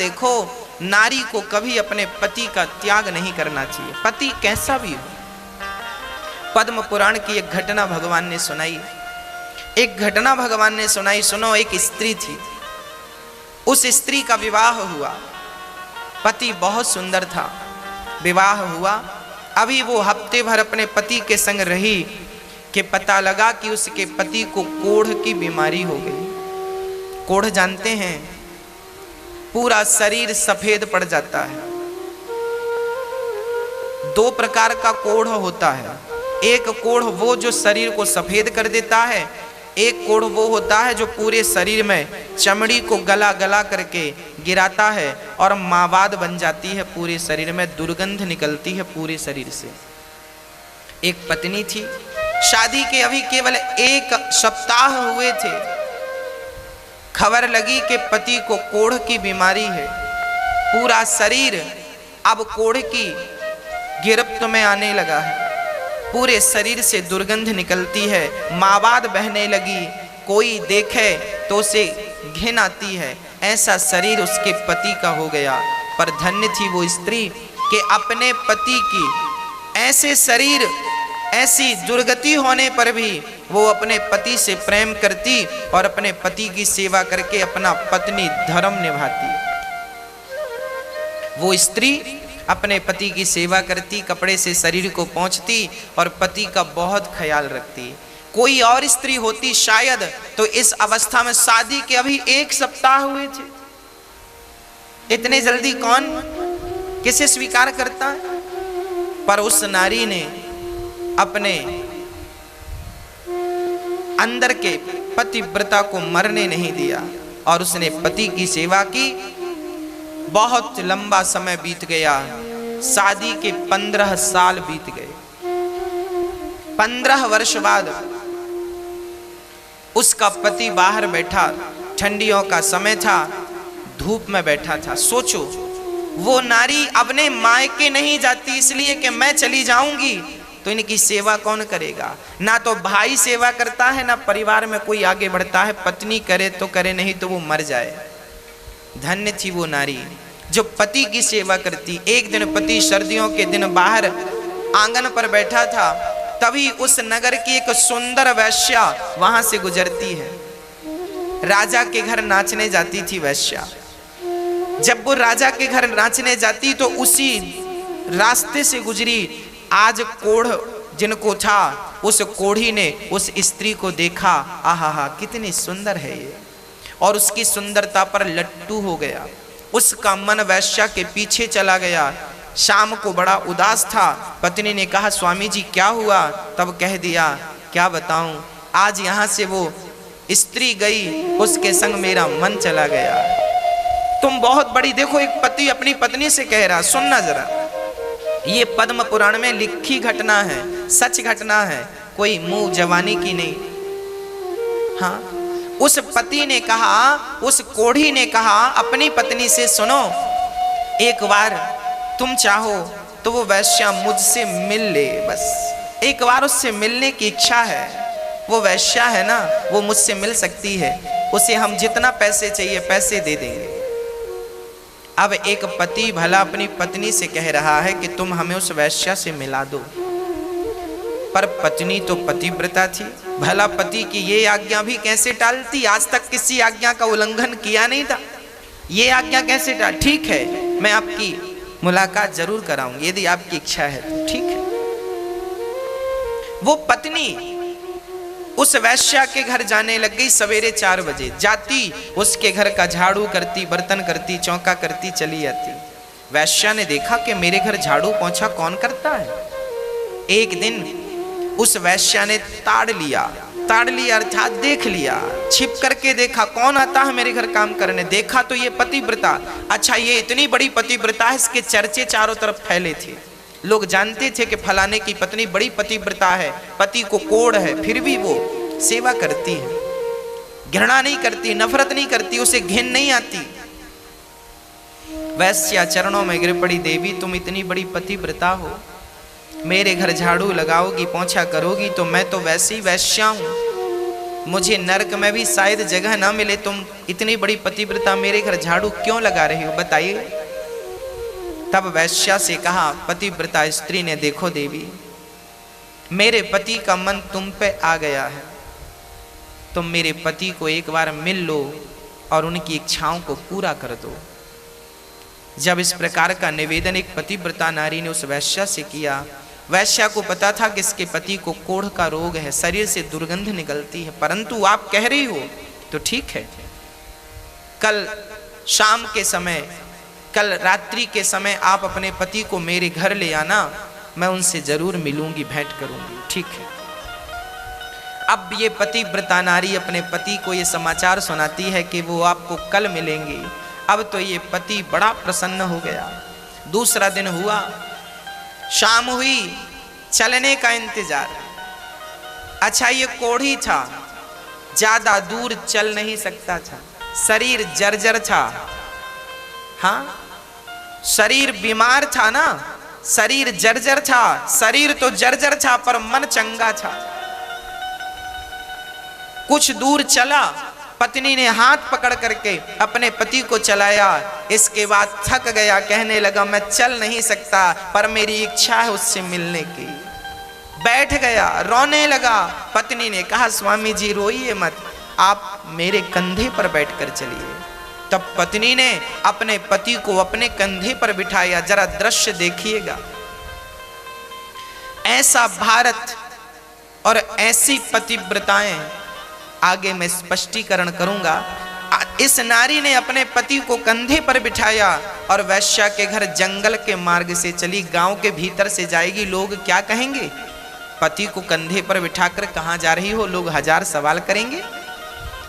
देखो, नारी को कभी अपने पति का त्याग नहीं करना चाहिए, पति कैसा भी हो। पद्म पुराण की एक घटना भगवान ने सुनाई, एक घटना भगवान ने सुनाई। सुनो, एक स्त्री थी, उस स्त्री का विवाह हुआ, पति बहुत सुंदर था, विवाह हुआ। अभी वो हफ्ते भर अपने पति के संग रही कि पता लगा कि उसके पति को कोढ़ की बीमारी हो गई। कोढ़ जानते हैं, पूरा शरीर सफेद पड़ जाता है। दो प्रकार का कोढ़ होता है, एक कोढ़ वो जो शरीर को सफेद कर देता है, एक कोढ़ वो होता है जो पूरे शरीर में चमड़ी को गला गला करके गिराता है और मावाद बन जाती है, पूरे शरीर में दुर्गंध निकलती है पूरे शरीर से। एक पत्नी थी, शादी के अभी केवल 1 सप्ताह हुए थे, खबर लगी कि पति को कोढ़ की बीमारी है, पूरा शरीर अब कोढ़ की गिरफ्त में आने लगा है, पूरे शरीर से दुर्गंध निकलती है, मावाद बहने लगी, कोई देखे तो उसे घिन आती है, ऐसा शरीर उसके पति का हो गया। पर धन्य थी वो स्त्री कि अपने पति की ऐसे शरीर, ऐसी दुर्गति होने पर भी वो अपने पति से प्रेम करती और अपने पति की सेवा करके अपना पत्नी धर्म निभाती। वो स्त्री अपने पति की सेवा करती, कपड़े से शरीर को पोंछती और पति का बहुत ख्याल रखती। कोई और स्त्री होती शायद तो इस अवस्था में, शादी के अभी 1 सप्ताह हुए थे, इतने जल्दी कौन किसे स्वीकार करता है। पर उस नारी ने अपने अंदर के पतिव्रता को मरने नहीं दिया और उसने पति की सेवा की। बहुत लंबा समय बीत गया, शादी के 15 साल बीत गए। 15 वर्ष बाद उसका पति बाहर बैठा, ठंडियों का समय था, धूप में बैठा था। सोचो, वो नारी अपने मायके नहीं जाती इसलिए कि मैं चली जाऊंगी तो इनकी सेवा कौन करेगा। ना तो भाई सेवा करता है, ना परिवार में कोई आगे बढ़ता है, पत्नी करे तो करे, नहीं तो वो मर जाए। धन्य थी वो नारी जो पति की सेवा करती। एक दिन पति सर्दियों के दिन बाहर आंगन पर बैठा था, तभी उस नगर की एक सुंदर वैश्या वहां से गुजरती है। राजा के घर नाचने जाती थी वैश्या। जब वो राजा के घर नाचने जाती तो उसी रास्ते से गुजरी। आज कोढ़ जिनको था, उस कोढ़ी ने उस स्त्री को देखा, आहा कितनी सुंदर है ये, और उसकी सुंदरता पर लट्टू हो गया। उसका मन वैश्या के पीछे चला गया। शाम को बड़ा उदास था। पत्नी ने कहा, स्वामी जी क्या हुआ? तब कह दिया, क्या बताऊं, आज यहाँ से वो स्त्री गई, उसके संग मेरा मन चला गया। तुम बहुत बड़ी, देखो एक पति अपनी पत्नी से कह रहा, सुनना जरा, ये पद्म पुराण में लिखी घटना है, सच घटना है, कोई मुंह जवानी की नहीं। हाँ, उस पति ने कहा, उस कोढ़ी ने कहा अपनी पत्नी से, सुनो, एक बार तुम चाहो तो वो वैश्या मुझसे मिल ले, बस एक बार उससे मिलने की इच्छा है। वो वैश्या है ना, वो मुझसे मिल सकती है, उसे हम जितना पैसे चाहिए पैसे दे देंगे। अब एक पति भला अपनी पत्नी से कह रहा है कि तुम हमें उस वैश्या से मिला दो, पर पत्नी तो पतिव्रता थी, भला पति की ये आज्ञा भी कैसे टालती? आज तक किसी आज्ञा का उल्लंघन किया नहीं था, ये आज्ञा कैसे टाल? ठीक है, मैं आपकी मुलाकात जरूर कराऊंगी, यदि आपकी इच्छा है तो ठीक है। वो पत्नी उस वैश्या के घर जाने लग गई। सवेरे 4 बजे जाती, उसके घर का झाड़ू करती, बर्तन करती, चौका करती, चली आती। वैश्या ने देखा कि मेरे घर झाड़ू पोंछा कौन करता है। एक दिन उस वैश्या ने ताड़ लिया अर्थात देख लिया, छिप करके देखा कौन आता है मेरे घर काम करने। देखा तो ये पतिव्रता, अच्छा ये इतनी बड़ी पतिव्रता है, इसके चर्चे चारों तरफ फैले थे। लोग जानते थे कि फलाने की पत्नी बड़ी पतिव्रता है, पति को कोढ़ है, फिर भी वो सेवा करती है, घृणा नहीं करती, नफरत नहीं करती, उसे घिन नहीं आती। वैश्या चरणों में गिर पड़ी, देवी तुम इतनी बड़ी पतिव्रता हो, मेरे घर झाड़ू लगाओगी, पोंछा करोगी, तो मैं तो वैसी वैश्या हूं, मुझे नरक में भी शायद जगह ना मिले। तुम इतनी बड़ी पतिव्रता मेरे घर झाड़ू क्यों लगा रही हो, बताइए। तब वैश्या से कहा पतिव्रता स्त्री ने, देखो देवी, मेरे पति का मन तुम पे आ गया है, तुम मेरे पति को एक बार मिल लो और उनकी इच्छाओं को पूरा कर दो। जब इस प्रकार का निवेदन एक पतिव्रता नारी ने उस वैश्या से किया, वैश्या को पता था कि इसके पति को कोढ़ का रोग है, शरीर से दुर्गंध निकलती है, परंतु आप कह रही हो तो ठीक है, कल शाम के समय, कल रात्रि के समय आप अपने पति को मेरे घर ले आना, मैं उनसे जरूर मिलूंगी, भेंट करूंगी। ठीक है। अब ये पतिव्रता नारी अपने पति को ये समाचार सुनाती है कि वो आपको कल मिलेंगे। अब तो ये पति बड़ा प्रसन्न हो गया। दूसरा दिन हुआ, शाम हुई, चलने का इंतजार। अच्छा, ये कोढ़ी था, ज्यादा दूर चल नहीं सकता था, शरीर जर्जर था। हाँ, शरीर बीमार था ना, शरीर जर्जर था, शरीर तो जर्जर था पर मन चंगा था। कुछ दूर चला, पत्नी ने हाथ पकड़ करके अपने पति को चलाया। इसके बाद थक गया, कहने लगा मैं चल नहीं सकता, पर मेरी इच्छा है उससे मिलने की। बैठ गया, रोने लगा। पत्नी ने कहा स्वामी जी रोइए मत, आप मेरे कंधे पर बैठकर चलिए। तब पत्नी ने अपने पति को अपने कंधे पर बिठाया। जरा दृश्य देखिएगा, ऐसा भारत और ऐसी पतिव्रताएं आगे मैं स्पष्टीकरण करूंगा। इस नारी ने अपने पति को कंधे पर बिठाया और वैश्या के घर जंगल के मार्ग से चली। गांव के भीतर से जाएगी, लोग क्या कहेंगे, पति को कंधे पर बिठाकर कहां जा रही हो, लोग हजार सवाल करेंगे।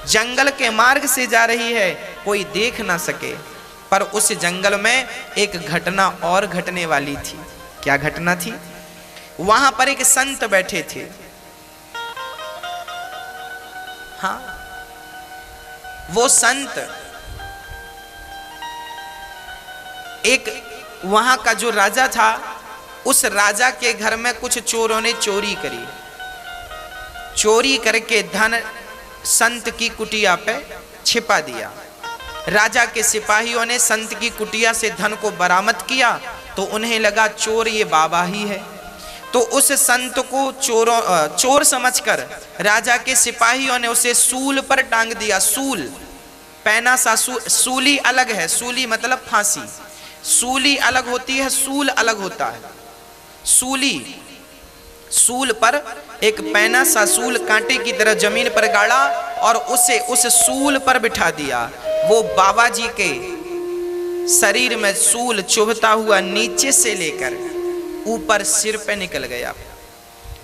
जंगल के मार्ग से जा रही है, कोई देख ना सके। पर उस जंगल में एक घटना और घटने वाली थी। क्या घटना थी? वहां पर एक संत बैठे थे। हाँ, वो संत, एक वहां का जो राजा था, उस राजा के घर में कुछ चोरों ने चोरी करी। चोरी करके धन संत की कुटिया पे छिपा दिया। राजा के सिपाहियों ने संत की कुटिया से धन को बरामद किया तो उन्हें लगा चोर ये बाबा ही है। तो उस संत को चोर समझकर राजा के सिपाहियों ने उसे सूल पर टांग दिया। सूल, पैना सा सूली अलग है, सूली मतलब फांसी, सूली अलग होती है, सूल अलग होता है। सूली, सूल पर एक पैना सा सूल कांटे की तरह जमीन पर गाड़ा और उसे उस सूल पर बिठा दिया। वो बाबा जी के शरीर में सूल चुभता हुआ नीचे से लेकर ऊपर सिर पे निकल गया।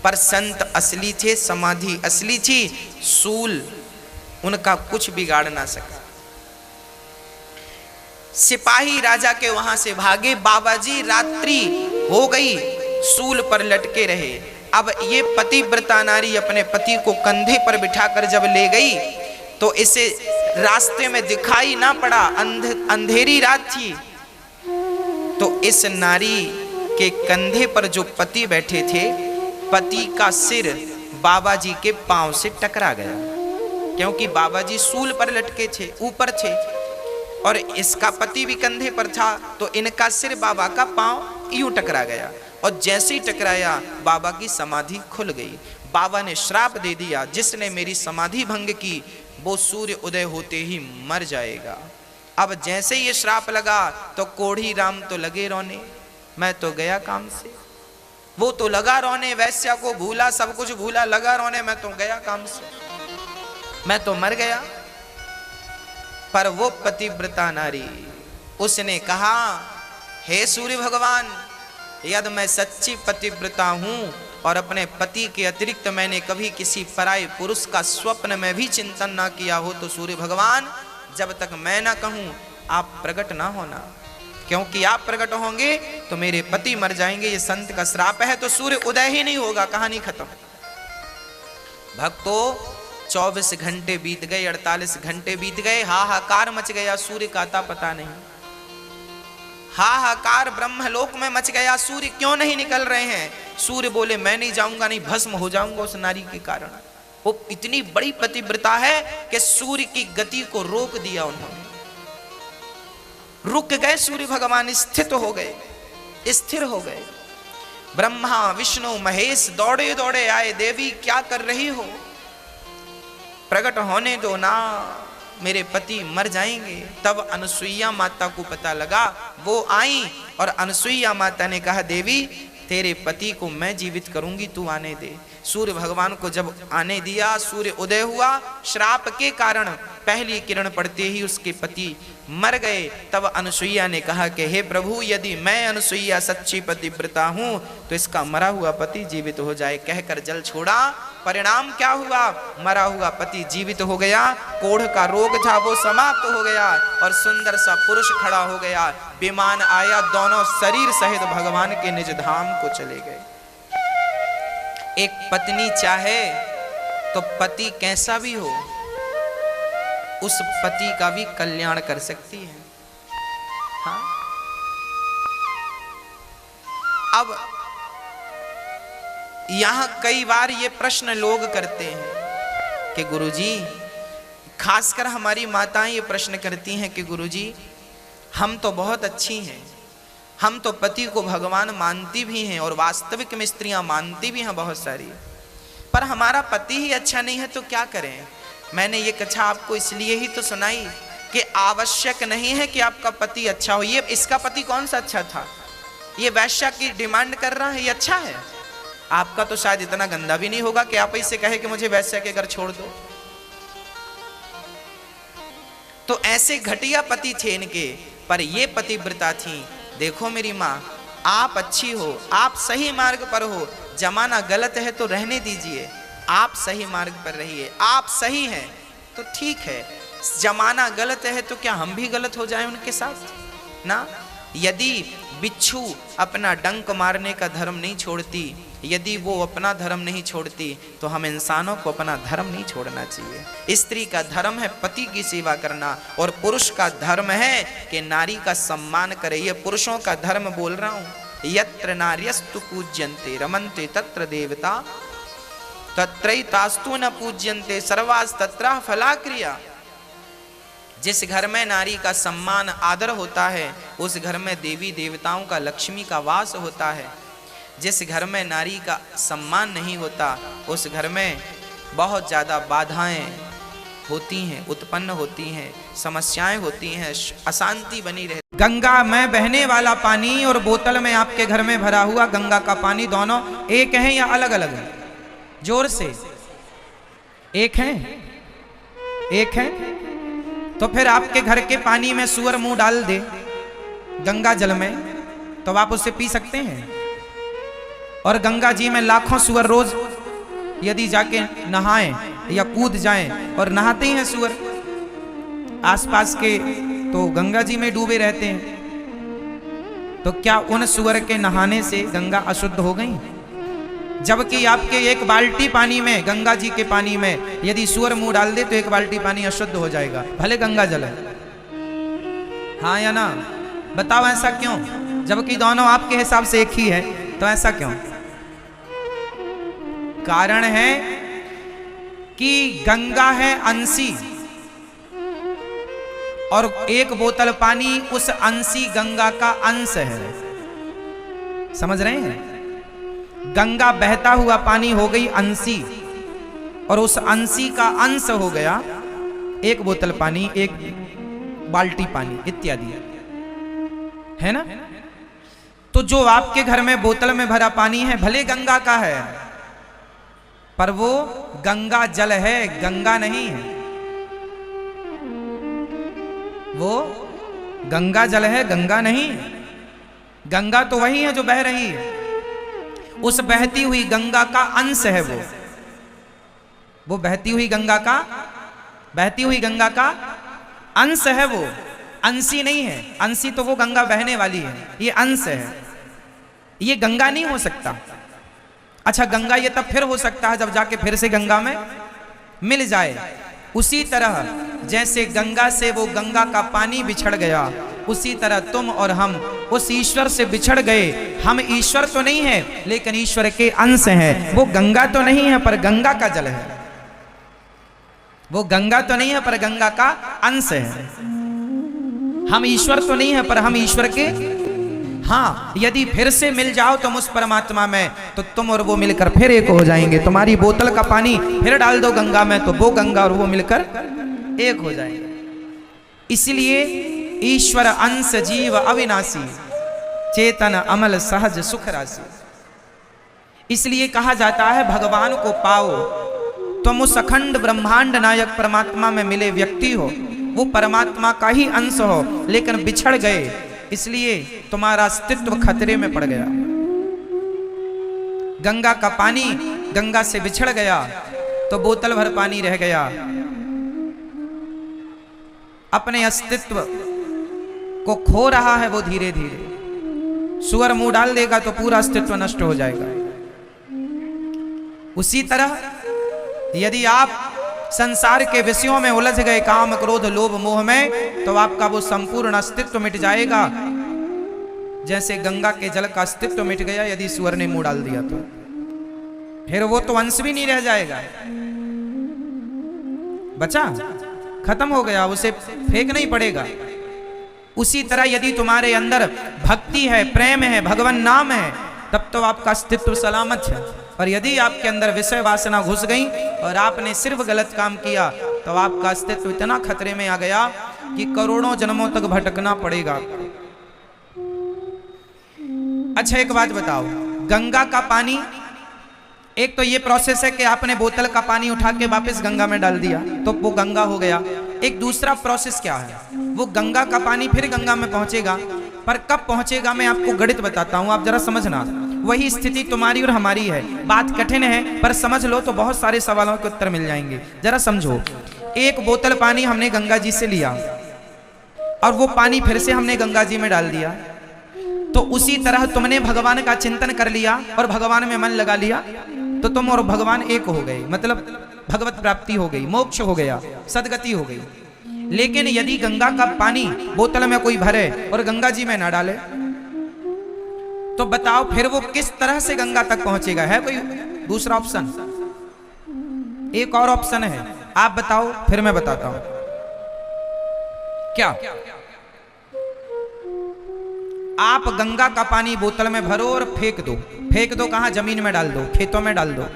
पर संत असली थे, समाधि असली थी, सूल उनका कुछ बिगाड़ ना सका। सिपाही राजा के वहां से भागे। बाबा जी रात्रि हो गई, सूल पर लटके रहे। अब ये पतिव्रता नारी अपने पति को कंधे पर बिठाकर जब ले गई तो इसे रास्ते में दिखाई ना पड़ा, अंधेरी रात थी। तो इस नारी के कंधे पर जो पति बैठे थे, पति का सिर बाबा जी के पांव से टकरा गया, क्योंकि बाबा जी सूल पर लटके थे, ऊपर थे, और इसका पति भी कंधे पर था। तो इनका सिर बाबा का पांव यूं टकरा गया, और जैसे ही टकराया बाबा की समाधि खुल गई। बाबा ने श्राप दे दिया, जिसने मेरी समाधि भंग की वो सूर्य उदय होते ही मर जाएगा। अब जैसे ये श्राप लगा तो कोढ़ी राम तो लगे रोने, मैं तो गया काम से। वो तो लगा रोने, वैश्या को भूला, सब कुछ भूला, लगा रोने, मैं तो गया काम से, मैं तो मर गया। पर वो पतिव्रता नारी, उसने कहा हे सूर्य भगवान, यदि मैं सच्ची पतिव्रता हूं और अपने पति के अतिरिक्त मैंने कभी किसी पराये पुरुष का स्वप्न में भी चिंतन ना किया हो, तो सूर्य भगवान जब तक मैं ना कहूं आप प्रकट ना होना, क्योंकि आप प्रकट होंगे तो मेरे पति मर जाएंगे। ये संत का श्राप है, तो सूर्य उदय ही नहीं होगा, कहानी खत्म। भक्तों 24 घंटे बीत गए, 48 घंटे बीत गए, हाहाकार मच गया, सूर्य का आता पता नहीं। हाहाकार ब्रह्मलोक में मच गया, सूर्य क्यों नहीं निकल रहे हैं? सूर्य बोले मैं नहीं जाऊंगा, नहीं भस्म हो जाऊंगा उस नारी के कारण। वो इतनी बड़ी पतिव्रता है कि सूर्य की गति को रोक दिया उन्होंने, रुक गए सूर्य भगवान, स्थित हो गए, स्थिर हो गए। ब्रह्मा विष्णु महेश दौड़े दौड़े आए, देवी क्या कर रही हो, प्रकट होने दो ना, मेरे पति मर जाएंगे। तब अनुसुईया माता को पता लगा, वो आई और अनुसुईया माता ने कहा, देवी तेरे पति को मैं जीवित करूंगी, तू आने दे। सूर्य भगवान को जब आने दिया, सूर्य उदय हुआ, श्राप के कारण पहली किरण पड़ते ही उसके पति मर गए। तब अनुसुईया ने कहा कि हे प्रभु, यदि मैं अनुसुईया सच्ची पतिव्रता हूं तो इसका मरा हुआ पति जीवित हो जाए। कहकर जल छोड़ा, परिणाम क्या हुआ, मरा हुआ पति जीवित हो गया, कोढ़ का रोग था वो समाप्त हो गया और सुंदर सा पुरुष खड़ा हो गया। विमान आया, दोनों शरीर सहित भगवान के निज धाम को चले गए। एक पत्नी चाहे तो पति कैसा भी हो, उस पति का भी कल्याण कर सकती है। हाँ, अब यहां कई बार ये प्रश्न लोग करते हैं कि गुरुजी, खासकर हमारी माताएं ये प्रश्न करती हैं कि गुरुजी हम तो बहुत अच्छी हैं, हम तो पति को भगवान मानती भी हैं और वास्तविक में स्त्रियां मानती भी हैं बहुत सारी, पर हमारा पति ही अच्छा नहीं है तो क्या करें। मैंने ये कथा आपको इसलिए ही तो सुनाई कि आवश्यक नहीं है कि आपका पति अच्छा हो। ये इसका पति कौन सा अच्छा था, ये वैश्या की डिमांड कर रहा है, ये अच्छा है। आपका तो शायद इतना गंदा भी नहीं होगा कि आप इससे कहे कि मुझे वैश्या के घर छोड़ दो। तो ऐसे घटिया पति थे इनके, पर ये पतिव्रता थी। देखो मेरी माँ, आप अच्छी हो, आप सही मार्ग पर हो, जमाना गलत है तो रहने दीजिए, आप सही मार्ग पर रहिए, आप सही हैं तो ठीक है, जमाना गलत है तो क्या हम भी गलत हो जाएं उनके साथ ना। यदि बिच्छू अपना डंक मारने का धर्म नहीं छोड़ती, यदि वो अपना धर्म नहीं छोड़ती, तो हम इंसानों को अपना धर्म नहीं छोड़ना चाहिए। स्त्री का धर्म है पति की सेवा करना और पुरुष का धर्म है कि नारी का सम्मान करे। ये पुरुषों का धर्म बोल रहा हूं। यत्र नार्यस्तु पूज्यन्ते रमन्ते तत्र देवता तत्रैतास्तु न पूज्यन्ते सर्वास्तत्र फलाक्रिया। जिस घर में नारी का सम्मान आदर होता है उस घर में देवी देवताओं का, लक्ष्मी का वास होता है। जिस घर में नारी का सम्मान नहीं होता उस घर में बहुत ज़्यादा बाधाएं होती हैं, उत्पन्न होती हैं, समस्याएं होती हैं, अशांति बनी रहती। गंगा में बहने वाला पानी और बोतल में आपके घर में भरा हुआ गंगा का पानी, दोनों एक हैं या अलग अलग हैं? जोर से, एक हैं? एक हैं? तो फिर आपके घर के पानी में सूअर मुंह डाल दे गंगा जल में तो आप उससे पी सकते हैं? और गंगा जी में लाखों सूअर रोज यदि जाके नहाएं या कूद जाएं, और नहाते हैं सूअर आसपास के, तो गंगा जी में डूबे रहते हैं, तो क्या उन सूअर के नहाने से गंगा अशुद्ध हो गई? जबकि आपके एक बाल्टी पानी में, गंगा जी के पानी में यदि सूअर मुंह डाल दे तो एक बाल्टी पानी अशुद्ध हो जाएगा, भले गंगा जल है। हाँ या ना? बताओ ऐसा क्यों? जबकि दोनों आपके हिसाब से एक ही है, तो ऐसा क्यों? कारण है कि गंगा है अंशी और एक बोतल पानी उस अंशी गंगा का अंश है। समझ रहे हैं? गंगा बहता हुआ पानी हो गई अंशी और उस अंशी का अंश हो गया एक बोतल पानी, एक बाल्टी पानी इत्यादि, है ना? तो जो आपके घर में बोतल में भरा पानी है भले गंगा का है, पर वो गंगा जल है, गंगा नहीं है। वो गंगा जल है, गंगा नहीं है। गंगा तो वही है जो बह रही है, उस बहती हुई गंगा का अंश है वो बहती हुई गंगा का अंश है, वो अंशी नहीं है। अंशी तो वो गंगा बहने वाली है, ये अंश है, ये गंगा नहीं हो सकता। अच्छा, गंगा ये तब फिर हो सकता है जब जाके फिर से गंगा में मिल जाए। उसी तरह जैसे गंगा से वो गंगा का पानी बिछड़ गया, उसी तरह तुम और हम उस ईश्वर से बिछड़ गए। हम ईश्वर तो नहीं है लेकिन ईश्वर के अंश हैं। वो गंगा तो नहीं है पर गंगा का जल है। वो गंगा तो नहीं है पर गंगा का अंश है। हम ईश्वर तो नहीं है पर हम ईश्वर के, हाँ यदि फिर से मिल जाओ तुम उस परमात्मा में तो तुम और वो मिलकर फिर एक हो जाएंगे। तुम्हारी बोतल का पानी फिर डाल दो गंगा में तो वो गंगा और वो मिलकर एक हो जाएंगे। इसलिए ईश्वर अंश जीव अविनाशी, चेतन अमल सहज सुख राशि। इसलिए कहा जाता है भगवान को पाओ, तुम उस अखंड ब्रह्मांड नायक परमात्मा में मिले व्यक्ति हो, वो परमात्मा का ही अंश हो, लेकिन बिछड़ गए इसलिए तुम्हारा अस्तित्व खतरे में पड़ गया। गंगा का पानी गंगा से बिछड़ गया तो बोतल भर पानी रह गया। अपने अस्तित्व को खो रहा है वो धीरे धीरे। सुअर मुंह डाल देगा तो पूरा अस्तित्व नष्ट हो जाएगा। उसी तरह यदि आप संसार के विषयों में उलझ गए, काम क्रोध लोभ मोह में, तो आपका वो संपूर्ण अस्तित्व मिट जाएगा। जैसे गंगा के जल का अस्तित्व मिट गया यदि सुअर ने मुंह डाल दिया तो फिर वो तो अंश भी नहीं रह जाएगा, बचा खत्म हो गया, उसे फेंक नहीं पड़ेगा। उसी तरह यदि तुम्हारे अंदर भक्ति है, प्रेम है, भगवान नाम है, तब तो आपका अस्तित्व सलामत है। और यदि आपके अंदर विषय वासना घुस गई और आपने सिर्फ गलत काम किया तो आपका अस्तित्व इतना खतरे में आ गया कि करोड़ों जन्मों तक भटकना पड़ेगा। अच्छा एक बात बताओ, गंगा का पानी, एक तो ये प्रोसेस है कि आपने बोतल का पानी उठा के वापस गंगा में डाल दिया तो वो गंगा हो गया। एक दूसरा प्रोसेस क्या है, वो गंगा का पानी फिर गंगा में पहुंचेगा, पर कब पहुंचेगा मैं आपको गणित बताता हूं, आप जरा समझना। वही स्थिति तुम्हारी और हमारी है। बात कठिन है पर समझ लो तो बहुत सारे सवालों के उत्तर मिल जाएंगे। जरा समझो, एक बोतल पानी हमने गंगा जी से लिया और वो पानी फिर से हमने गंगा जी में डाल दिया, तो उसी तरह तुमने भगवान का चिंतन कर लिया और भगवान में मन लगा लिया तो तुम और भगवान एक हो गए, मतलब भगवत प्राप्ति हो गई, मोक्ष हो गया, सदगति हो गई। लेकिन यदि गंगा का पानी बोतल में कोई भरे और गंगा जी में ना डाले तो बताओ फिर वो किस तरह से गंगा तक पहुंचेगा? है कोई दूसरा ऑप्शन? एक और ऑप्शन है, आप बताओ फिर मैं बताता हूं। क्या आप गंगा का पानी बोतल में भरो और फेंक दो, फेंक दो कहां? जमीन में डाल दो, खेतों में डाल दो।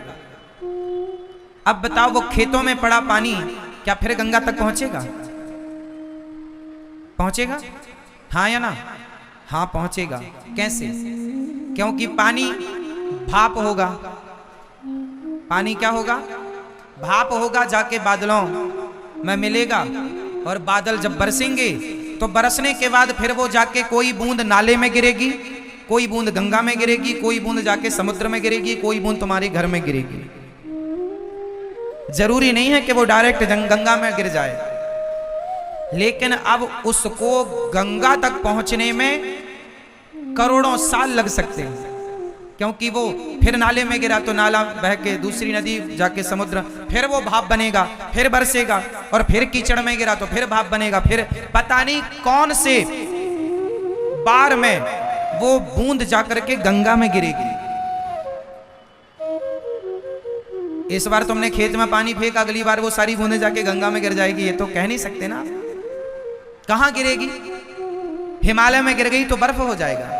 अब बताओ वो खेतों में पड़ा पानी क्या फिर गंगा तक पहुंचेगा? पहुंचेगा? हाँ या ना? हाँ पहुंचेगा। कैसे? क्योंकि पानी भाप होगा। पानी क्या होगा? भाप होगा, जाके बादलों में मिलेगा और बादल जब बरसेंगे तो बरसने के बाद फिर वो जाके कोई बूंद नाले में गिरेगी, कोई बूंद गंगा में गिरेगी, कोई बूंद जाके समुद्र में गिरेगी, कोई बूंद तुम्हारे घर में गिरेगी। जरूरी नहीं है कि वो डायरेक्ट गंगा में गिर जाए, लेकिन अब उसको गंगा तक पहुंचने में करोड़ों साल लग सकते हैं, क्योंकि वो फिर नाले में गिरा तो नाला बह के दूसरी नदी जाके समुद्र, फिर वो भाप बनेगा, फिर बरसेगा, और फिर कीचड़ में गिरा तो फिर भाप बनेगा, फिर पता नहीं कौन से बार में वो बूंद जाकर के गंगा में गिरेगी। इस बार तुमने खेत में पानी फेंका, अगली बार वो सारी बूंदें जाके गंगा में गिर जाएगी, ये तो कह नहीं सकते ना। कहां गिरेगी? हिमालय में गिर गई तो बर्फ हो जाएगा,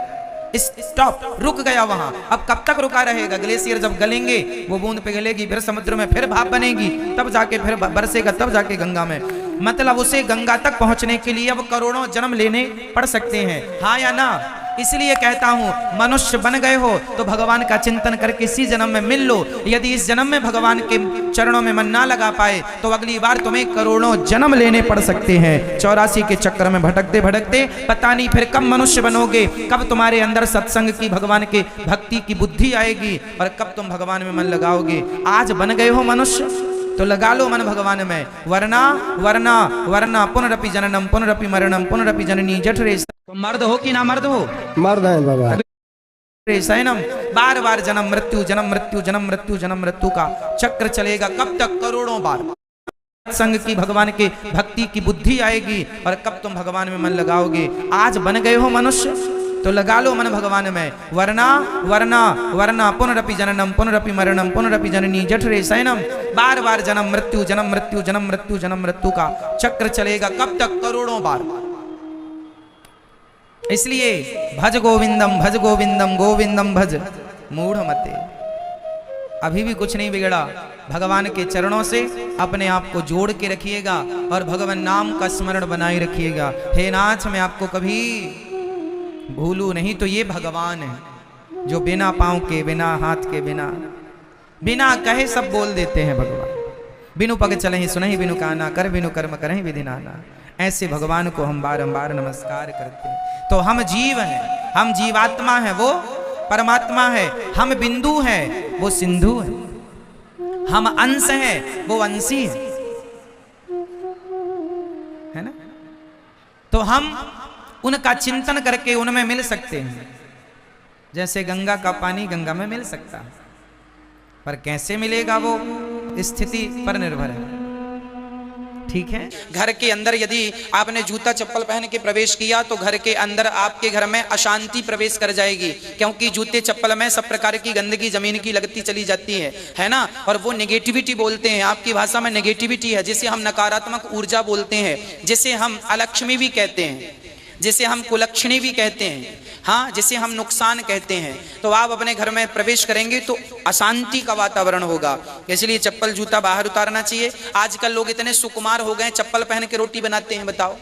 स्टॉप, रुक गया वहां। अब कब तक रुका रहेगा? ग्लेशियर जब गलेंगे वो बूंद पिघलेगी, फिर समुद्र में फिर भाप बनेगी, तब जाके फिर बरसेगा, तब जाके गंगा में। मतलब उसे गंगा तक पहुंचने के लिए अब करोड़ों जन्म लेने पड़ सकते हैं। हाँ या ना? इसलिए कहता हूं, मनुष्य बन गए हो तो भगवान का चिंतन करके इसी जन्म में मिल लो। यदि इस जन्म में भगवान के चरणों में मन ना लगा पाए तो अगली बार तुम्हें करोड़ों जन्म लेने पड़ सकते हैं। 84 के चक्कर में भटकते भटकते पता नहीं फिर कब मनुष्य बनोगे, कब तुम्हारे अंदर सत्संग की, भगवान के भक्ति की बुद्धि आएगी और कब तुम भगवान में मन लगाओगे। आज बन गए हो मनुष्य तो लगा लो मन भगवान में, वरना वरना वरना पुनरपि जननम पुनरपि मरणम पुनरपि जननी जठरे। तो मर्द हो कि ना मर्द हो? मर्द है बाबा। सैनम, बार बार जन्म मृत्यु जन्म मृत्यु जन्म मृत्यु जन्म मृत्यु का चक्र चलेगा। कब तक? करोड़ों बार। संग की, भगवान के भक्ति की बुद्धि आएगी और कब तुम भगवान में मन लगाओगे। आज बन गए हो मनुष्य तो लगा लो मन भगवान में, वरना वरना वरना पुनरपि जननम पुनरपि मरणम पुनरपि जननी जठरे शयनम, बार बार जन्म मृत्यु जन्म मृत्यु जन्म मृत्यु जन्म मृत्यु का चक्र चलेगा कब तक? करोड़ों बार। इसलिए भज गोविंदम गोविंदम भज मूढ़ मते। अभी भी कुछ नहीं बिगड़ा, भगवान के चरणों से अपने आप को जोड़ के रखिएगा और भगवान नाम का स्मरण बनाए रखिएगा। हे नाथ, मैं आपको कभी भूलू नहीं। तो ये भगवान है जो बिना पांव के, बिना हाथ के, बिना कहे सब बोल देते हैं भगवान। बिनु पग चलहि सुनहि बिनु काना, कर बिनु कर्म करहि विधि नाना। ऐसे भगवान को हम बारंबार नमस्कार करते हैं। तो हम जीव हैं, हम जीवात्मा है, वो परमात्मा है। हम बिंदु हैं, वो सिंधु है। हम अंश हैं, वो अंशी है ना। तो हम उनका चिंतन करके उनमें मिल सकते हैं। जैसे गंगा का पानी गंगा में मिल सकता है, पर कैसे मिलेगा वो स्थिति पर निर्भर है। ठीक है। घर के अंदर यदि आपने जूता चप्पल पहन के प्रवेश किया तो घर के अंदर आपके घर में अशांति प्रवेश कर जाएगी, क्योंकि जूते चप्पल में सब प्रकार की गंदगी जमीन की लगती चली जाती है ना। और वो नेगेटिविटी बोलते हैं, आपकी भाषा में नेगेटिविटी है, जिसे हम नकारात्मक ऊर्जा बोलते हैं, जिसे हम अलक्ष्मी भी कहते हैं, जिसे हम कुलक्षणी भी कहते हैं, हाँ, जिसे हम नुकसान कहते हैं। तो आप अपने घर में प्रवेश करेंगे तो अशांति का वातावरण होगा। इसलिए चप्पल जूता बाहर उतारना चाहिए। आजकल लोग इतने सुकुमार हो गए, चप्पल पहन के रोटी बनाते हैं। बताओ,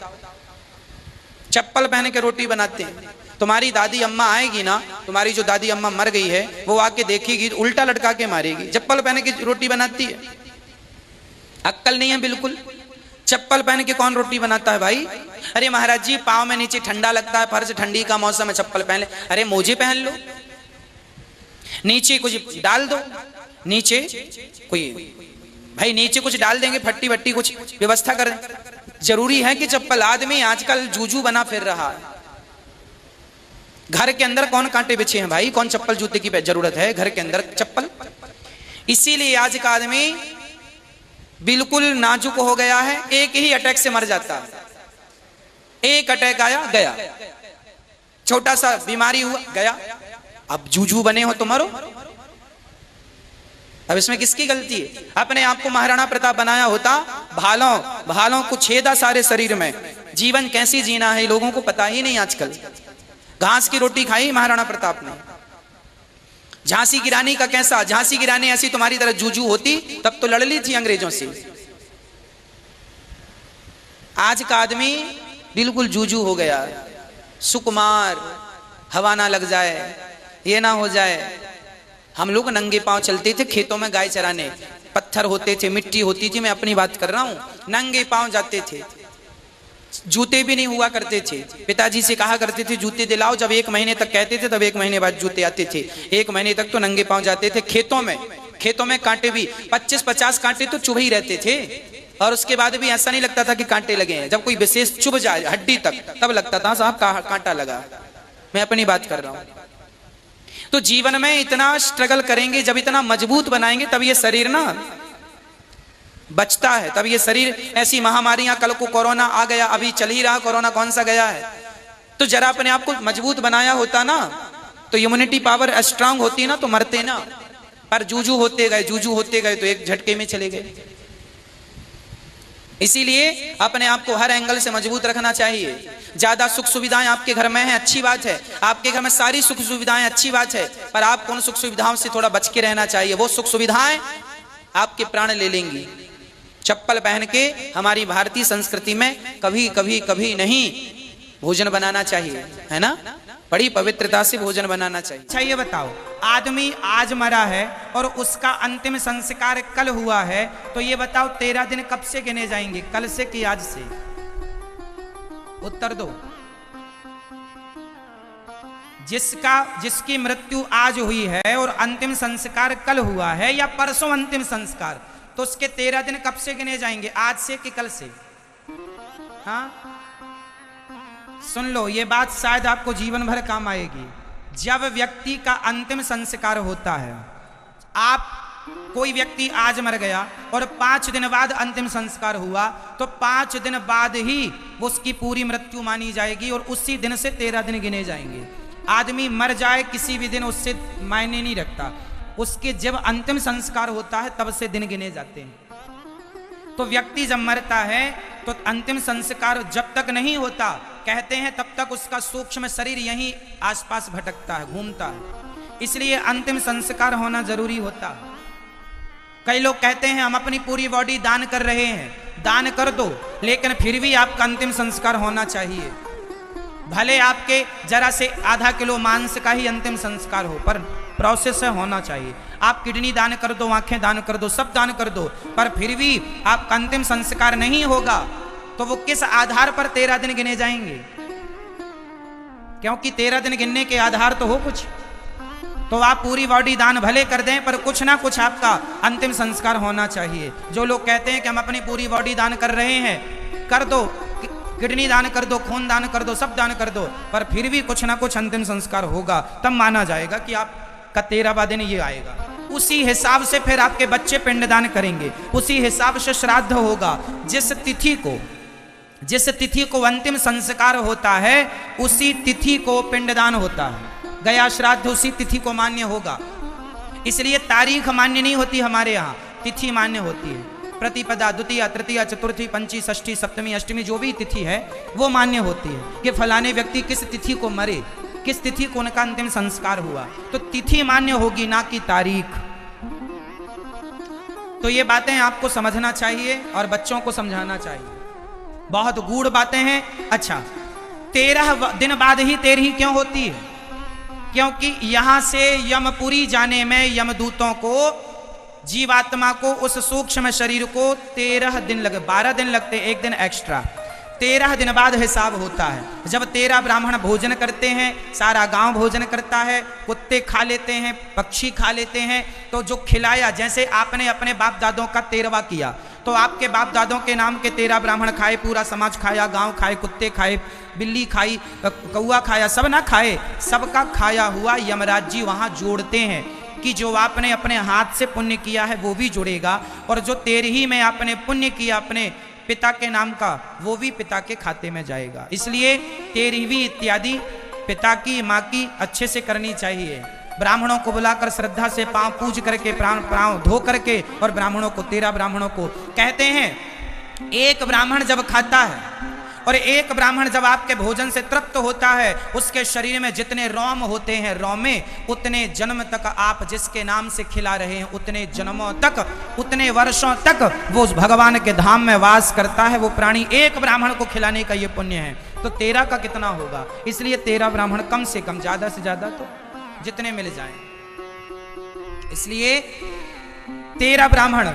चप्पल पहन के रोटी बनाते हैं। तुम्हारी दादी अम्मा आएगी ना, तुम्हारी जो दादी अम्मा मर गई है, वो आके देखेगी उल्टा लटका के मारेगी। चप्पल पहन के रोटी बनाती है, अक्ल नहीं है बिल्कुल। चप्पल पहन के कौन रोटी बनाता है भाई? अरे महाराज जी, पाँव में नीचे ठंडा लगता है, फर्श ठंडी का मौसम है, चप्पल पहन ले। अरे मोजे पहन लो, नीचे कुछ डाल दो, नीचे कोई भाई नीचे कुछ डाल देंगे, फट्टी वट्टी कुछ व्यवस्था कर। जरूरी है कि चप्पल? आदमी आजकल जूजू बना फिर रहा है। घर के अंदर कौन कांटे बिछे हैं भाई? कौन चप्पल जूते की जरूरत है घर के अंदर चप्पल? इसीलिए आज का आदमी बिल्कुल नाजुक हो गया है, एक ही अटैक से मर जाता है। एक अटैक आया गया, छोटा सा बीमारी हुआ गया। अब जूजू बने हो तो मरो। अब इसमें किसकी गलती है? अपने आप को महाराणा प्रताप बनाया होता, भालों को छेदा सारे शरीर में। जीवन कैसे जीना है लोगों को पता ही नहीं आजकल। घास की रोटी खाई महाराणा प्रताप ने। झांसी की रानी का कैसा? झांसी की रानी ऐसी तुम्हारी तरह जूजू होती तब तो लड़ ली थी अंग्रेजों से। आज का आदमी बिल्कुल जूजू हो गया, सुकुमार, हवा ना लग जाए, ये ना हो जाए। हम लोग नंगे पांव चलते थे खेतों में गाय चराने, पत्थर होते थे, मिट्टी होती थी, मैं अपनी बात कर रहा हूं। नंगे पांव जाते थे, जूते भी नहीं हुआ करते थे। पिताजी से कहा करते थे जूते दिलाओ, जब 1 महीने तक कहते थे तब 1 महीने बाद जूते आते थे। 1 महीने तक तो नंगे पांव जाते थे खेतों में कांटे भी 25-50 कांटे तो चुभ ही रहते थे, और उसके बाद भी ऐसा नहीं लगता था कि कांटे लगे हैं। जब कोई विशेष चुभ जाए हड्डी तक, तब लगता था साहब कांटा लगा। मैं अपनी बात कर रहा हूं। तो जीवन में इतना स्ट्रगल करेंगे, जब इतना मजबूत बनाएंगे तब ये शरीर ना बचता है, तब ये शरीर। ऐसी महामारियां, कल को कोरोना आ गया, अभी चल ही रहा कोरोना, कौन सा गया है। तो जरा अपने आप को मजबूत बनाया होता ना, तो इम्यूनिटी पावर स्ट्रांग होती ना, तो मरते ना। पर जूजू होते गए तो एक झटके में चले गए। इसीलिए अपने आप को हर एंगल से मजबूत रखना चाहिए। ज्यादा सुख सुविधाएं आपके घर में हैं, अच्छी बात है, आपके घर में सारी सुख सुविधाएं अच्छी बात है, पर आपको उन सुख सुविधाओं से थोड़ा बच के रहना चाहिए। वो सुख सुविधाएं आपके प्राण ले लेंगी। चप्पल पहन के हमारी भारतीय संस्कृति में कभी नहीं भोजन बनाना चाहिए, है ना। बड़ी पवित्रता से भोजन बनाना चाहिए। अच्छा ये बताओ, आदमी आज मरा है और उसका अंतिम संस्कार कल हुआ है, तो ये बताओ 13 दिन कब से गिने जाएंगे? कल से कि आज से? उत्तर दो। जिसकी मृत्यु आज हुई है और अंतिम संस्कार कल हुआ है, या परसों अंतिम संस्कार, तो उसके 13 दिन कब से गिने जाएंगे? आज से कि कल से? हाँ, सुन लो, ये बात शायद आपको जीवन भर काम आएगी। जब व्यक्ति का अंतिम संस्कार होता है, कोई व्यक्ति आज मर गया और 5 दिन बाद अंतिम संस्कार हुआ, तो 5 दिन बाद ही उसकी पूरी मृत्यु मानी जाएगी और उसी दिन से 13 दिन गिने जाएंगे। आदमी मर जाए किसी भी दिन उससे मायने नहीं रखता, उसके जब अंतिम संस्कार होता है तब से दिन गिने जाते हैं। तो व्यक्ति जब मरता है तो अंतिम संस्कार जब तक नहीं होता, कहते हैं तब तक उसका सूक्ष्म शरीर यहीं आसपास भटकता है, घूमता है। इसलिए अंतिम संस्कार होना जरूरी होता है। कई लोग कहते हैं हम अपनी पूरी बॉडी दान कर रहे हैं, दान कर दो, लेकिन फिर भी आपका अंतिम संस्कार होना चाहिए। भले आपके जरा से आधा किलो मांस का ही अंतिम संस्कार हो, पर प्रोसेस से होना चाहिए। आप किडनी दान कर दो, आंखें दान कर दो, सब दान कर दो, पर फिर भी आपका अंतिम संस्कार नहीं होगा तो वो किस आधार पर 13 दिन गिने जाएंगे? क्योंकि 13 दिन गिनने के आधार तो हो कुछ। तो आप पूरी बॉडी दान भले कर दें, पर कुछ ना कुछ आपका अंतिम संस्कार होना चाहिए। जो लोग कहते हैं कि हम अपनी पूरी बॉडी दान कर रहे हैं, कर दो, किडनी दान कर दो, खून दान कर दो, सब दान कर दो, पर फिर भी कुछ ना कुछ अंतिम संस्कार होगा, तब माना जाएगा कि आपका 13वां दिन ये आएगा। उसी हिसाब से फिर आपके बच्चे पिंडदान करेंगे, उसी हिसाब से श्राद्ध होगा। जिस तिथि को अंतिम संस्कार होता है उसी तिथि को पिंडदान होता है। गया श्राद्ध उसी तिथि को मान्य होगा। इसलिए तारीख मान्य नहीं होती हमारे यहाँ, तिथि मान्य होती है। प्रतिपदा, द्वितीया, तृतीया, चतुर्थी, पंची, षष्ठी, सप्तमी, अष्टमी जो भी तिथि है वो मान्य होती है कि फलाने व्यक्ति किस तिथि को मरे, किस तिथि को उनका अंतिम संस्कार हुआ। तो तिथि मान्य होगी, ना कि तारीख। तो ये बातें आपको समझना चाहिए और बच्चों को समझाना चाहिए, बहुत गूढ़ बातें हैं। अच्छा, 13 दिन बाद ही 13 क्यों होती है? क्योंकि यहां से यमपुरी जाने में यमदूतों को, जीवात्मा को, उस सूक्ष्म शरीर को 13 दिन लगे, 12 दिन लगते, एक दिन एक्स्ट्रा। 13 दिन बाद हिसाब होता है। जब 13 ब्राह्मण भोजन करते हैं, सारा गांव भोजन करता है, कुत्ते खा लेते हैं, पक्षी खा लेते हैं, तो जो खिलाया, जैसे आपने अपने बाप दादों का 13वां किया तो आपके बाप दादों के नाम के 13 ब्राह्मण खाए, पूरा समाज खाया, गांव खाए, कुत्ते खाए, बिल्ली खाई, कौआ खाया, सब ना खाए, सबका खाया हुआ यमराज जी वहां जोड़ते हैं कि जो आपने अपने हाथ से पुण्य किया है वो भी जुड़ेगा, और जो 13 में आपने पुण्य किया अपने पिता के नाम का वो भी पिता के खाते में जाएगा। इसलिए 13वीं इत्यादि पिता की, माँ की अच्छे से करनी चाहिए। ब्राह्मणों को बुलाकर श्रद्धा से पांव पूज करके, पांव धो करके, और ब्राह्मणों को 13 ब्राह्मणों को कहते हैं, एक ब्राह्मण जब खाता है और एक ब्राह्मण जब आपके भोजन से तृप्त होता है, उसके शरीर में जितने रोम होते हैं, रोमे उतने जन्म तक आप जिसके नाम से खिला रहे हैं, उतने जन्मों तक, उतने वर्षों तक वो उस भगवान के धाम में वास करता है। वो प्राणी एक ब्राह्मण को खिलाने का ये पुण्य है। तो 13 का कितना होगा? इसलिए 13 ब्राह्मण कम से कम, ज्यादा से ज्यादा तो जितने मिल जाएं। इसलिए 13 ब्राह्मण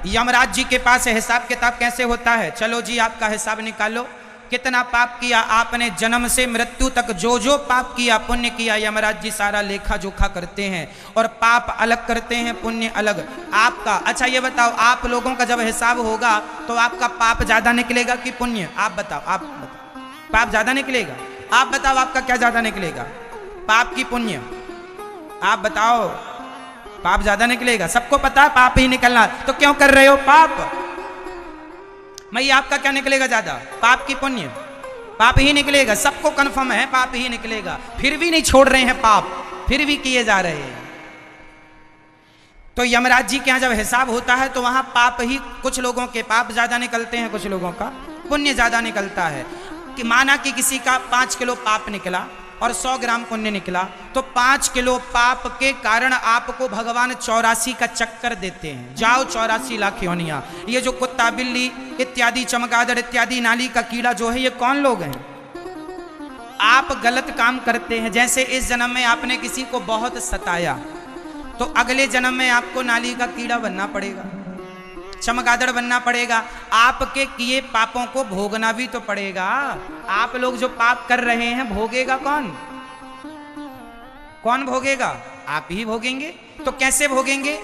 यमराज जी के पास है। हिसाब किताब कैसे होता है? चलो जी आपका हिसाब निकालो, कितना पाप किया आपने, जन्म से मृत्यु तक जो जो पाप किया, पुण्य किया, यमराज जी सारा लेखा जोखा करते हैं और पाप अलग करते हैं, पुण्य अलग आपका। अच्छा ये बताओ, आप लोगों का जब हिसाब होगा तो आपका पाप ज्यादा निकलेगा कि पुण्य? आप बताओ, आप बताओ, पाप ज्यादा निकलेगा? आप बताओ आपका क्या ज्यादा निकलेगा, पाप की पुण्य? आप बताओ, पाप ज्यादा निकलेगा। सबको पता है पाप ही निकलना, तो क्यों कर रहे हो पाप? मैं आपका क्या निकलेगा ज्यादा, पाप की पुण्य? पाप ही निकलेगा, सबको कन्फर्म है पाप ही निकलेगा, फिर भी नहीं छोड़ रहे हैं पाप, फिर भी किए जा रहे हैं। तो यमराज जी के यहाँ जब हिसाब होता है तो वहां पाप ही, कुछ लोगों के पाप ज्यादा निकलते हैं, कुछ लोगों का पुण्य ज्यादा निकलता है। कि माना कि किसी का 5 किलो पाप निकला और 100 ग्राम पुण्य निकला, तो 5 किलो पाप के कारण आपको भगवान 84 का चक्कर देते हैं, जाओ 84 लाख योनियां। ये जो कुत्ता, बिल्ली इत्यादि, चमगादड़ इत्यादि, नाली का कीड़ा जो है, ये कौन लोग हैं? आप गलत काम करते हैं। जैसे इस जन्म में आपने किसी को बहुत सताया, तो अगले जन्म में आपको नाली का कीड़ा बनना पड़ेगा, चमगादड़ बनना पड़ेगा, आपके किए पापों को भोगना भी तो पड़ेगा। आप लोग जो पाप कर रहे हैं, भोगेगा कौन? कौन भोगेगा? आप ही भोगेंगे। तो कैसे भोगेंगे?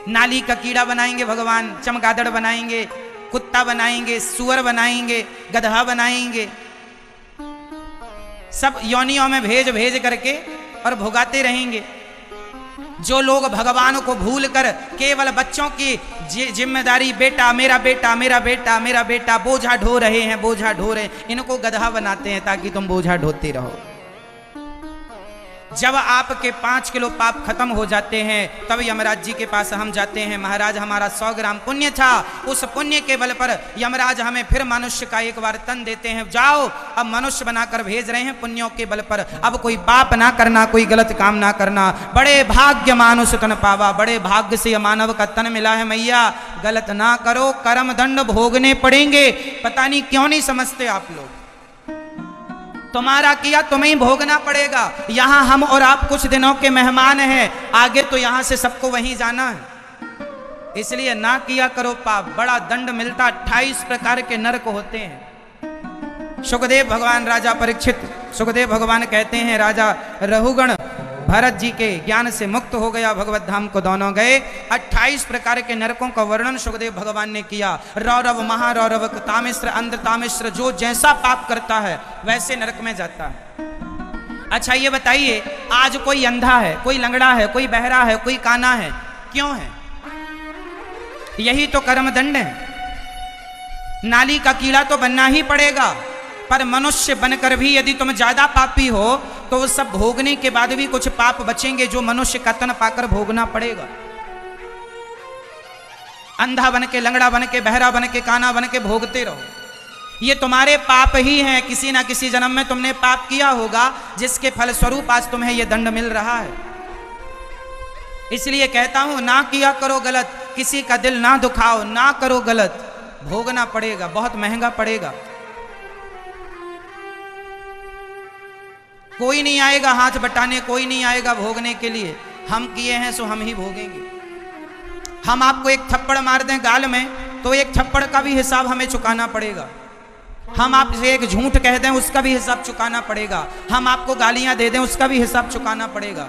नाली का कीड़ा बनाएंगे भगवान, चमगादड़ बनाएंगे, कुत्ता बनाएंगे, सुअर बनाएंगे, गधा बनाएंगे, सब योनियों में भेज भेज करके और भोगाते रहेंगे। जो लोग भगवान को भूल कर केवल बच्चों की जिम्मेदारी, बेटा मेरा बेटा मेरा बेटा मेरा बेटा, बोझा ढो रहे हैं, बोझा ढो रहे हैं, इनको गधा बनाते हैं ताकि तुम बोझा ढोते रहो। जब आपके 5 किलो पाप खत्म हो जाते हैं तब यमराज जी के पास हम जाते हैं, महाराज हमारा 100 ग्राम पुण्य था, उस पुण्य के बल पर यमराज हमें फिर मनुष्य का एक बार तन देते हैं, जाओ अब मनुष्य बनाकर भेज रहे हैं पुण्यों के बल पर, अब कोई पाप ना करना, कोई गलत काम ना करना, बड़े भाग्य मानुष तन पावा, बड़े भाग्य से मानव का तन मिला है मैया, गलत ना करो, कर्म दंड भोगने पड़ेंगे। पता नहीं क्यों नहीं समझते आप लोग, तुम्हारा किया तुम्हें ही भोगना पड़ेगा। यहां हम और आप कुछ दिनों के मेहमान हैं, आगे तो यहां से सबको वहीं जाना है, इसलिए ना किया करो पाप, बड़ा दंड मिलता। 28 प्रकार के नरक होते हैं। सुखदेव भगवान राजा परीक्षित, सुखदेव भगवान कहते हैं राजा रघुगण भरत जी के ज्ञान से मुक्त हो गया, भगवत धाम को दोनों गए। 28 प्रकार के नरकों का वर्णन सुखदेव भगवान ने किया। रौरव, महारौरव, तामिश्र, अंध तामिश्र, जो जैसा पाप करता है वैसे नरक में जाता है। अच्छा ये बताइए, आज कोई अंधा है, कोई लंगड़ा है, कोई बहरा है, कोई काना है, क्यों है? यही तो कर्म दंड है। नाली का कीड़ा तो बनना ही पड़ेगा, पर मनुष्य बनकर भी यदि तुम ज्यादा पापी हो तो वो सब भोगने के बाद भी कुछ पाप बचेंगे जो मनुष्य का तन पाकर भोगना पड़ेगा। अंधा बन के, लंगड़ा बन के, बहरा बन के, काना बन के भोगते रहो, ये तुम्हारे पाप ही हैं। किसी ना किसी जन्म में तुमने पाप किया होगा जिसके फल स्वरूप आज तुम्हें यह दंड मिल रहा है। इसलिए कहता हूं ना किया करो गलत, किसी का दिल ना दुखाओ, ना करो गलत, भोगना पड़ेगा, बहुत महंगा पड़ेगा। कोई नहीं आएगा हाथ बटाने, कोई नहीं आएगा भोगने के लिए, हम किए हैं सो हम ही भोगेंगे। हम आपको एक थप्पड़ मार दें गाल में तो एक थप्पड़ का भी हिसाब हमें चुकाना पड़ेगा। हम आपसे एक झूठ कह दें उसका भी हिसाब चुकाना पड़ेगा। हम आपको गालियां दे दें उसका भी हिसाब चुकाना पड़ेगा।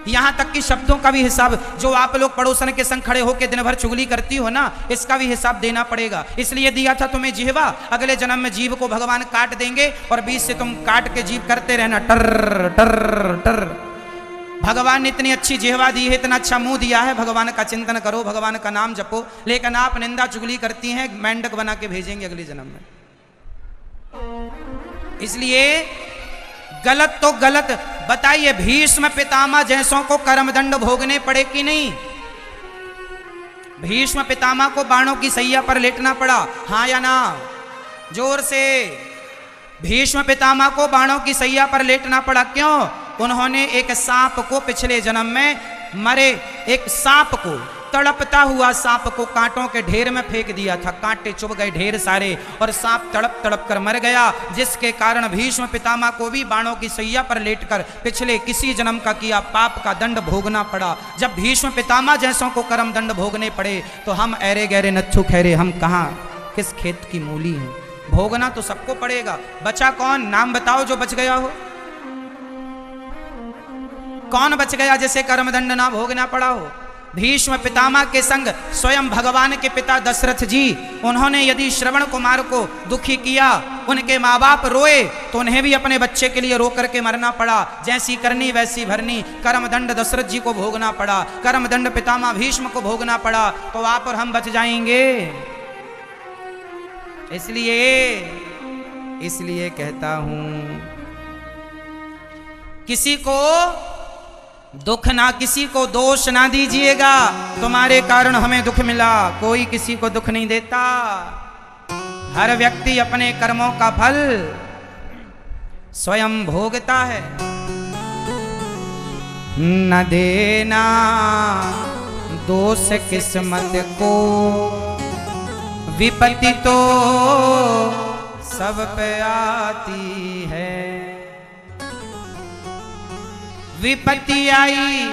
यहां तक कि शब्दों का भी हिसाब, जो आप लोग पड़ोसन के संग खड़े होकर दिन भर चुगली करती हो ना, इसका भी हिसाब देना पड़ेगा। इसलिए दिया था तुम्हें जिह्वा, अगले जन्म में जीभ को भगवान काट देंगे और बीच से तुम काट के जीभ करते रहना, टर टर टर। भगवान ने इतनी अच्छी जिह्वा दी है, इतना अच्छा मुंह दिया है, भगवान का चिंतन करो, भगवान का नाम जपो, लेकिन आप निंदा चुगली करती हैं, मेंढक बना के भेजेंगे अगले जन्म में। इसलिए गलत तो गलत। बताइए, भीष्म पितामह जैसों को कर्मदंड भोगने पड़े कि नहीं? भीष्म पितामह को बाणों की सैया पर लेटना पड़ा, हाँ या ना? जोर से। भीष्म पितामह को बाणों की सैया पर लेटना पड़ा, क्यों? उन्होंने एक सांप को पिछले जन्म में मरे, एक सांप को, तड़पता हुआ सांप को कांटों के ढेर में फेंक दिया था, कांटे चुभ गए ढेर सारे और सांप तड़प तड़प कर मर गया, जिसके कारण भीष्म पितामह को भी बाणों की सैया पर लेटकर पिछले किसी जन्म का किया पाप का दंड भोगना पड़ा। जब भीष्म पितामह जैसों को कर्म दंड भोगने पड़े तो हम ऐरे गहरे नच्छू खैरे, हम कहाँ किस खेत की मूली हैं? भोगना तो सबको पड़ेगा। बचा कौन? नाम बताओ जो बच गया हो। कौन बच गया जिसे कर्म दंड ना भोगना पड़ा हो? भीष्म पितामह के संग स्वयं भगवान के पिता दशरथ जी, उन्होंने यदि श्रवण कुमार को दुखी किया, उनके माँ बाप रोए तो उन्हें भी अपने बच्चे के लिए रो करके मरना पड़ा। जैसी करनी वैसी भरनी, कर्मदंड दशरथ जी को भोगना पड़ा, कर्मदंड पितामह भीष्म को भोगना पड़ा, तो आप और हम बच जाएंगे। इसलिए कहता हूं, किसी को दुख ना, किसी को दोष ना दीजिएगा। तुम्हारे कारण हमें दुख मिला, कोई किसी को दुख नहीं देता। हर व्यक्ति अपने कर्मों का फल स्वयं भोगता है। न देना दोष किस्मत को, विपत्ति तो सब पे आती है। विपत्ति आई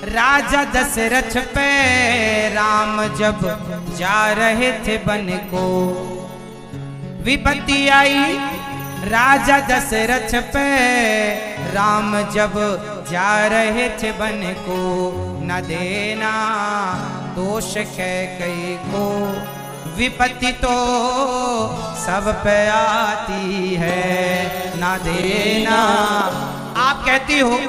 राजा दशरथ पे, राम जब जा रहे थे वन को। विपत्ति आई राजा दशरथ पे, राम जब जा रहे थे वन को। न देना दोष कैकेयी को, विपत्ति तो सब पे आती है। न देना। आप कहती हो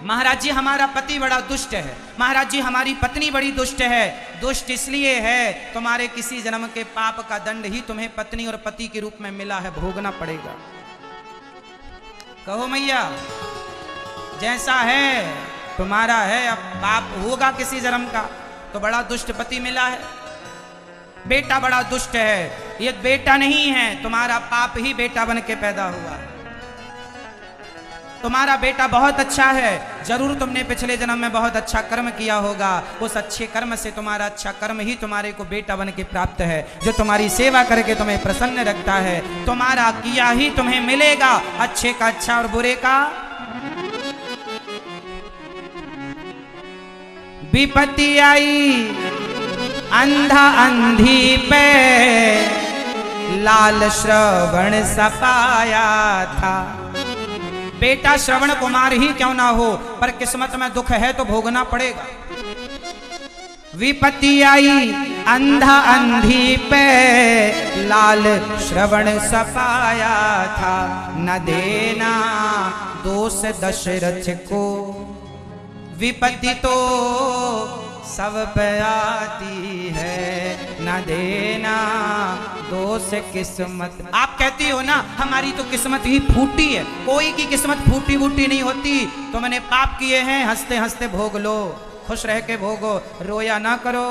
महाराज जी हमारा पति बड़ा दुष्ट है, महाराज जी हमारी पत्नी बड़ी दुष्ट है। दुष्ट इसलिए है तुम्हारे किसी जन्म के पाप का दंड ही तुम्हें पत्नी और पति के रूप में मिला है, भोगना पड़ेगा। कहो मैया। जैसा है तुम्हारा है, अब बाप होगा किसी जन्म का तो बड़ा दुष्ट पति मिला है, बेटा बड़ा दुष्ट है, ये बेटा नहीं है, तुम्हारा पाप ही बेटा बन के पैदा हुआ है। तुम्हारा बेटा बहुत अच्छा है, जरूर तुमने पिछले जन्म में बहुत अच्छा कर्म किया होगा, उस अच्छे कर्म से तुम्हारा अच्छा कर्म ही तुम्हारे को बेटा बन के प्राप्त है, जो तुम्हारी सेवा करके तुम्हें प्रसन्न रखता है। तुम्हारा किया ही तुम्हें मिलेगा, अच्छे का अच्छा और बुरे का। विपत्ति आई अंधा अंधी पे, लाल श्रवण सपाया था। बेटा श्रवण कुमार ही क्यों ना हो, पर किस्मत में दुख है तो भोगना पड़ेगा। विपत्ति आई अंधा अंधी पे, लाल श्रवण सपाया था। न देना दोष दशरथ को, विपत्ति तो सब पे आती है, न देना दोष किस्मत। आप कहती हो ना हमारी तो किस्मत ही फूटी है, कोई की किस्मत फूटी वूटी नहीं होती। तुमने पाप किए हैं, हंसते हंसते भोग लो, खुश रह के भोगो, रोया ना करो।